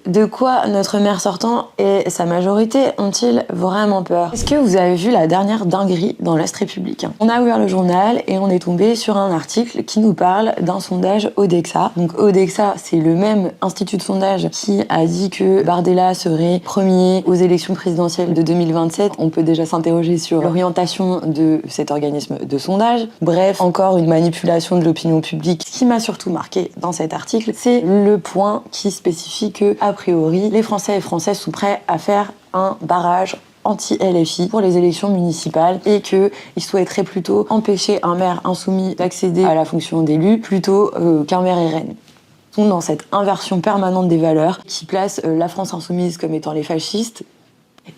De quoi notre maire sortant et sa majorité ont-ils vraiment peur? Est-ce que vous avez vu la dernière dinguerie dans l'Est républicain? On a ouvert le journal et on est tombé sur un article qui nous parle d'un sondage Odexa. Donc Odexa, c'est le même institut de sondage qui a dit que Bardella serait premier aux élections présidentielles de 2027. On peut déjà s'interroger sur l'orientation de cet organisme de sondage. Bref, encore une manipulation de l'opinion publique. Ce qui m'a surtout marqué dans cet article, c'est le point qui spécifie que, a priori, les Français et Françaises sont prêts à faire un barrage anti-LFI pour les élections municipales et qu'ils souhaiteraient plutôt empêcher un maire insoumis d'accéder à la fonction d'élu plutôt qu'un maire RN. Sont dans cette inversion permanente des valeurs qui place la France insoumise comme étant les fascistes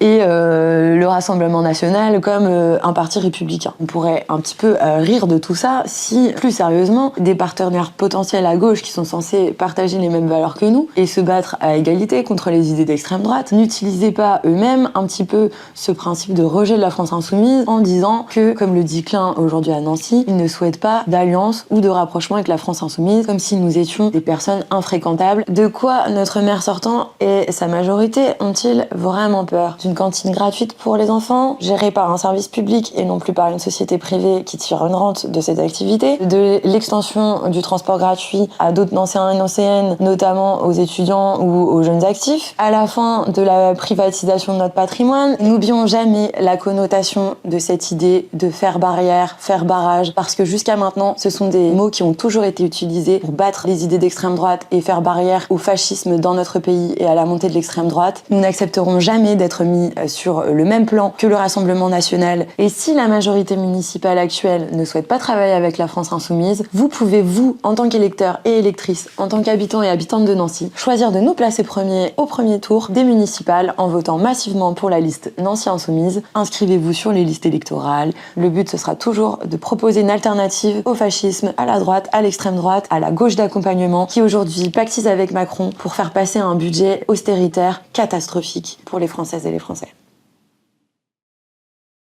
et le Rassemblement national comme un parti républicain. On pourrait un petit peu rire de tout ça si, plus sérieusement, des partenaires potentiels à gauche qui sont censés partager les mêmes valeurs que nous et se battre à égalité contre les idées d'extrême droite n'utilisaient pas eux-mêmes un petit peu ce principe de rejet de la France insoumise en disant que, comme le dit Klein aujourd'hui à Nancy, ils ne souhaitent pas d'alliance ou de rapprochement avec la France insoumise, comme si nous étions des personnes infréquentables. De quoi notre maire sortant et sa majorité ont-ils vraiment peur? D'une cantine gratuite pour les enfants, gérée par un service public et non plus par une société privée qui tire une rente de cette activité, de l'extension du transport gratuit à d'autres anciens et anciennes, notamment aux étudiants ou aux jeunes actifs, à la fin de la privatisation de notre patrimoine. N'oublions jamais la connotation de cette idée de faire barrière, faire barrage, parce que jusqu'à maintenant, ce sont des mots qui ont toujours été utilisés pour battre les idées d'extrême droite et faire barrière au fascisme dans notre pays et à la montée de l'extrême droite. Nous n'accepterons jamais d'être mis sur le même plan que le Rassemblement national. Et si la majorité municipale actuelle ne souhaite pas travailler avec la France insoumise, vous pouvez, vous, en tant qu'électeur et électrice, en tant qu'habitant et habitante de Nancy, choisir de nous placer premiers au premier tour des municipales en votant massivement pour la liste Nancy Insoumise. Inscrivez-vous sur les listes électorales. Le but, ce sera toujours de proposer une alternative au fascisme, à la droite, à l'extrême droite, à la gauche d'accompagnement, qui aujourd'hui pactise avec Macron pour faire passer un budget austéritaire catastrophique pour les Françaises et les Français.